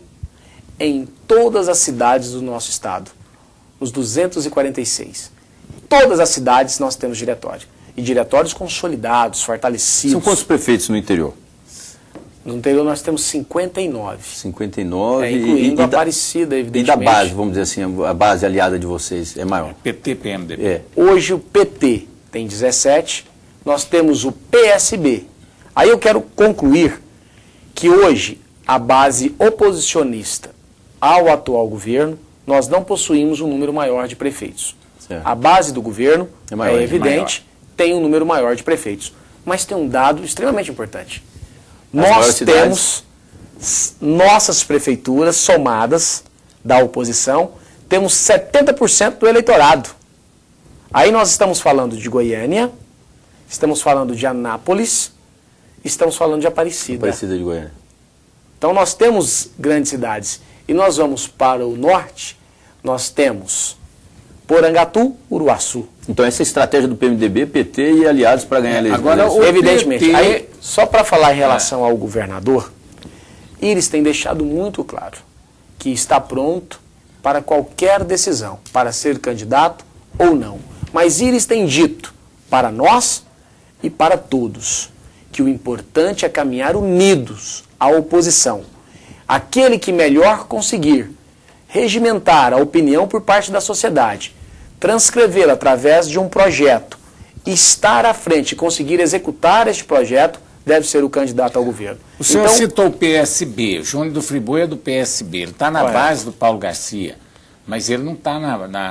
em todas as cidades do nosso estado, os 246. Todas as cidades nós temos diretório. E diretórios consolidados, fortalecidos. São quantos prefeitos no interior? No interior nós temos 59. 59. Incluindo a Aparecida, evidentemente. E da base, vamos dizer assim, a base aliada de vocês é maior? PT, PMDB. É. Hoje o PT tem 17, nós temos o PSB. Aí eu quero concluir que hoje a base oposicionista ao atual governo, nós não possuímos um número maior de prefeitos. Certo. A base do governo, é evidente, tem um número maior de prefeitos. Mas tem um dado extremamente importante. Nós temos nossas prefeituras somadas da oposição, temos 70% do eleitorado. Aí nós estamos falando de Goiânia, estamos falando de Anápolis, estamos falando de Aparecida. Aparecida de Goiânia. Então nós temos grandes cidades. E nós vamos para o norte, nós temos Porangatu, Uruaçu. Então essa é a estratégia do PMDB, PT e aliados para ganhar a eleição. Agora, evidentemente, PT... aí, só para falar em relação ao governador, Íris tem deixado muito claro que está pronto para qualquer decisão, para ser candidato ou não. Mas Íris tem dito para nós e para todos que o importante é caminhar unidos à oposição. Aquele que melhor conseguir regimentar a opinião por parte da sociedade, transcrevê-la através de um projeto, estar à frente e conseguir executar este projeto, deve ser o candidato ao governo. O senhor citou o PSB, o Júnior do Friboi é do PSB, ele está na base do Paulo Garcia, mas ele não está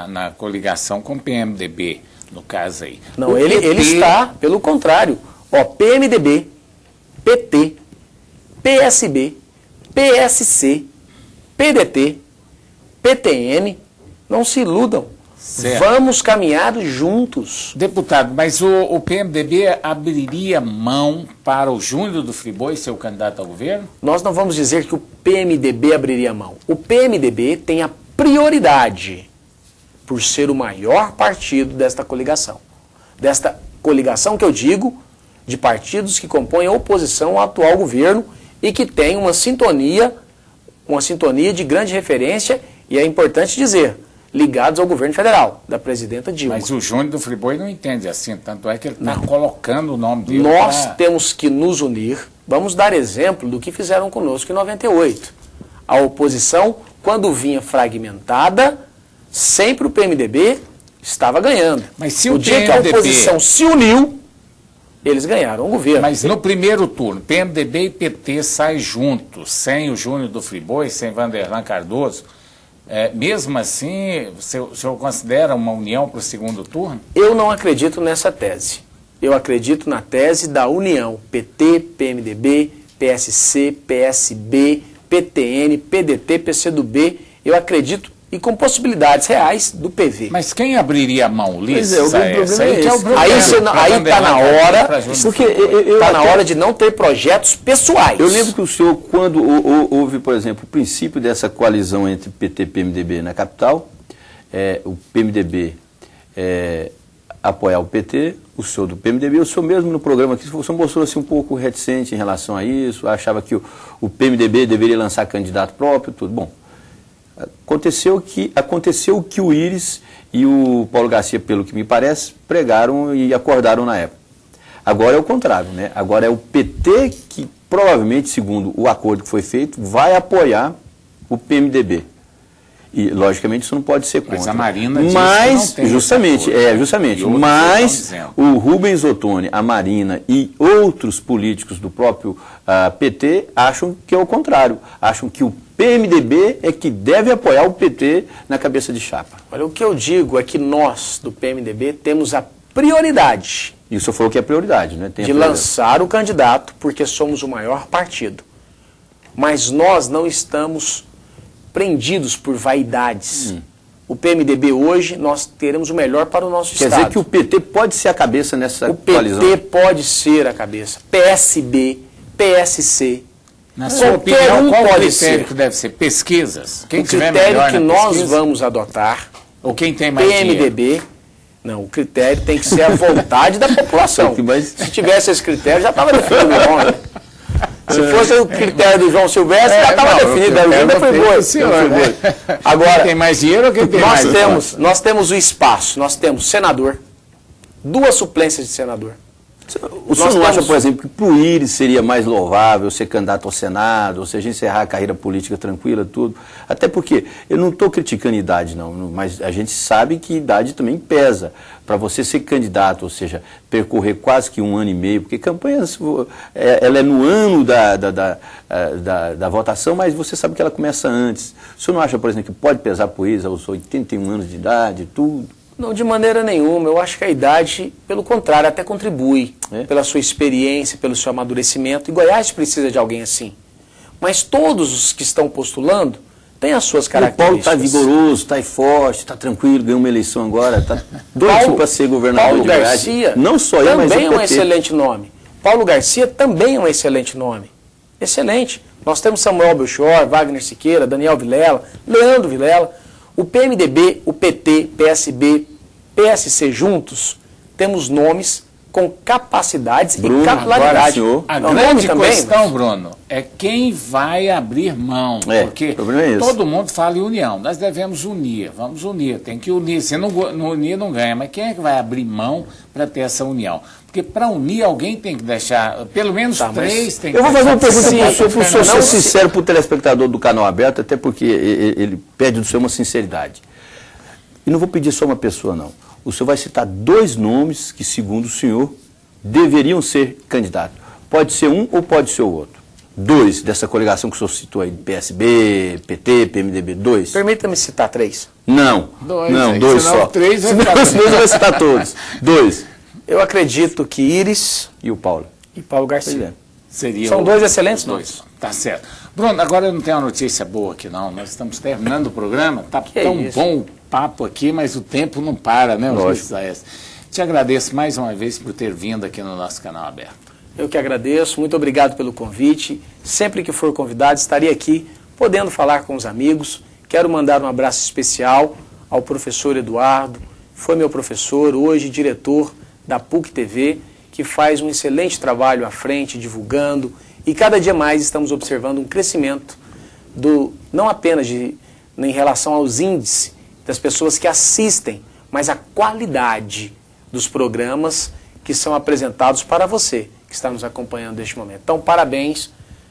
na coligação com o PMDB, no caso aí. Não, ele está, pelo contrário, PMDB, PT, PSB, PSC, PDT, PTN, não se iludam. Certo. Vamos caminhar juntos. Deputado, mas o PMDB abriria mão para o Júnior do Friboi ser o candidato ao governo? Nós não vamos dizer que o PMDB abriria mão. O PMDB tem a prioridade por ser o maior partido desta coligação. Desta coligação que eu digo, de partidos que compõem a oposição ao atual governo e que tem uma sintonia de grande referência, e é importante dizer, ligados ao governo federal, da presidenta Dilma. Mas o Júnior do Friboi não entende assim, tanto é que ele está colocando o nome dele. Nós temos que nos unir, vamos dar exemplo do que fizeram conosco em 98. A oposição, quando vinha fragmentada, sempre o PMDB estava ganhando. Mas se o dia que a oposição se uniu, eles ganharam o governo. Mas no primeiro turno, PMDB e PT saem juntos, sem o Júnior do Friboi, sem Vanderlan Cardoso. Mesmo assim, o senhor considera uma união para o segundo turno? Eu não acredito nessa tese. Eu acredito na tese da união PT, PMDB, PSC, PSB, PTN, PDT, PCdoB. Eu acredito, e com possibilidades reais, do PV. Mas quem abriria a mão, Ulisses? O problema é esse. Aí está na hora, porque está na hora de não ter projetos pessoais. Eu lembro que o senhor, quando houve, por exemplo, o princípio dessa coalizão entre PT e PMDB na capital, o PMDB apoiar o PT, o senhor do PMDB, o senhor mesmo no programa aqui, o senhor mostrou-se um pouco reticente em relação a isso, achava que o PMDB deveria lançar candidato próprio, tudo. Bom, aconteceu que o Íris e o Paulo Garcia, pelo que me parece, pregaram e acordaram na época. Agora é o contrário, né? Agora é o PT que provavelmente, segundo o acordo que foi feito, vai apoiar o PMDB. E, logicamente, isso não pode ser contra. Mas a Marina diz mas, que não tem justamente, mas o Rubens Ottoni, a Marina e outros políticos do próprio PT acham que é o contrário. Acham que o PMDB é que deve apoiar o PT na cabeça de chapa. Olha, o que eu digo é que nós, do PMDB, temos a prioridade E o senhor falou que é prioridade, né? de lançar o candidato, porque somos o maior partido. Mas nós não estamos prendidos por vaidades. O PMDB hoje, nós teremos o melhor para o nosso Estado. Quer dizer que o PT pode ser a cabeça nessa coalizão? O PT pode ser a cabeça. PSB, PSC. Na sua opinião, qual o critério que deve ser? Pesquisas? Quem o critério que nós vamos adotar, ou quem tem mais PMDB, dinheiro? Não, o critério tem que ser a vontade da população. Se tivesse esse critério, já estava definido ontem. Se fosse o critério do João Silvestre, já estava definido. A agenda foi boa. Agora, quem tem mais dinheiro ou quem tem mais? Nós temos o espaço, nós temos senador, 2 suplências de senador. O senhor não acha, por exemplo, que para o Íris seria mais louvável ser candidato ao Senado, ou seja, encerrar a carreira política tranquila, tudo? Até porque, eu não estou criticando idade, não, mas a gente sabe que idade também pesa. Para você ser candidato, ou seja, percorrer quase que 1 ano e meio, porque campanha, ela é no ano da votação, mas você sabe que ela começa antes. O senhor não acha, por exemplo, que pode pesar para o Íris aos 81 anos de idade, tudo? Não, de maneira nenhuma. Eu acho que a idade, pelo contrário, até contribui pela sua experiência, pelo seu amadurecimento. E Goiás precisa de alguém assim. Mas todos os que estão postulando têm as suas características. O Paulo está vigoroso, está forte, está tranquilo, ganhou uma eleição agora, está doido para ser governador Paulo de Goiás. Garcia não só eu, mas também é o um PT. excelente nome. Paulo Garcia também é um excelente nome. Excelente. Nós temos Samuel Belchior, Wagner Siqueira, Daniel Vilela, Leandro Vilela. O PMDB, o PT, PSB, PSC juntos, temos nomes com capacidades Bruno, e capilaridade. A grande questão, Bruno, é quem vai abrir mão. Porque todo mundo fala em união. Nós devemos unir, vamos unir, tem que unir. Se não unir, não ganha. Mas quem é que vai abrir mão para ter essa união? Porque para unir, alguém tem que deixar, pelo menos 3 tem que Eu vou fazer uma pergunta para o senhor não, ser sincero para o telespectador do Canal Aberto, até porque ele pede do senhor uma sinceridade. E não vou pedir só uma pessoa, não. O senhor vai citar 2 nomes que, segundo o senhor, deveriam ser candidatos. Pode ser um ou pode ser o outro. 2 dessa coligação que o senhor citou aí, PSB, PT, PMDB, 2. Permita-me citar 3. Não, 2 só. 3 vai citar todos. 2. Eu acredito que Íris e o Paulo. E Paulo Garcia. São 2 excelentes nomes. Tá certo. Bruno, agora eu não tenho uma notícia boa aqui, não. Nós estamos terminando o programa. Tá tão bom o papo aqui, mas o tempo não para, né, Luiz Aécio? Te agradeço mais uma vez por ter vindo aqui no nosso Canal Aberto. Eu que agradeço. Muito obrigado pelo convite. Sempre que for convidado, estarei aqui, podendo falar com os amigos. Quero mandar um abraço especial ao professor Eduardo. Foi meu professor, hoje diretor da PUC TV, que faz um excelente trabalho à frente, divulgando, e cada dia mais estamos observando um crescimento, não apenas em relação aos índices das pessoas que assistem, mas a qualidade dos programas que são apresentados para você, que está nos acompanhando neste momento. Então, parabéns,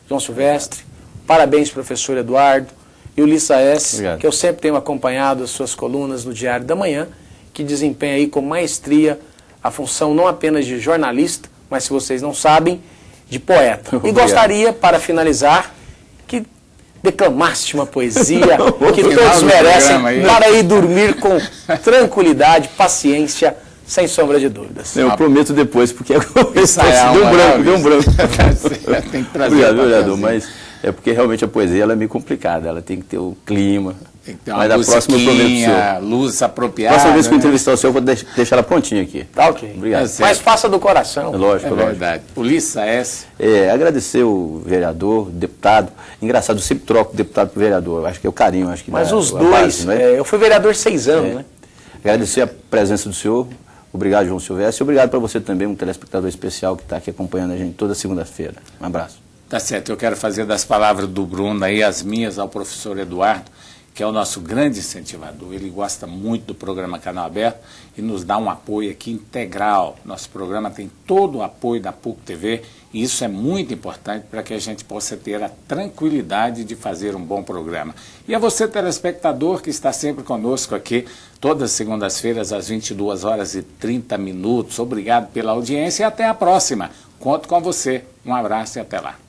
João Silvestre, parabéns, professor Eduardo, e Ulisses Aécio, que eu sempre tenho acompanhado as suas colunas no Diário da Manhã, que desempenha aí com maestria a função não apenas de jornalista, mas, se vocês não sabem, de poeta. E gostaria, para finalizar, que declamaste uma poesia que todos merecem para ir dormir com tranquilidade, paciência, sem sombra de dúvidas. Eu prometo depois, porque deu um branco. Tem que trazer. Obrigado, vereador, mas é porque realmente a poesia ela é meio complicada, ela tem que ter o clima. Tem que ter uma musiquinha, luz apropriada. Próxima vez que eu entrevistar o senhor, eu vou deixar ela prontinha aqui. Tá ok. Obrigado. Mas faça do coração. Lógico, é verdade. Ulisses Aécio. Agradecer o vereador, o deputado. Engraçado, eu sempre troco deputado por vereador. Acho que é o carinho. Acho que mas os dois, base, não é? Eu fui vereador 6 anos, né? Agradecer a presença do senhor. Obrigado, João Silvestre. E obrigado para você também, um telespectador especial que está aqui acompanhando a gente toda segunda-feira. Um abraço. Tá certo. Eu quero fazer das palavras do Bruno aí as minhas ao professor Eduardo. que é o nosso grande incentivador. Ele gosta muito do programa Canal Aberto e nos dá um apoio aqui integral. Nosso programa tem todo o apoio da PUC TV e isso é muito importante para que a gente possa ter a tranquilidade de fazer um bom programa. E a você, telespectador, que está sempre conosco aqui, todas as segundas-feiras, às 22h30. Obrigado pela audiência e até a próxima. Conto com você. Um abraço e até lá.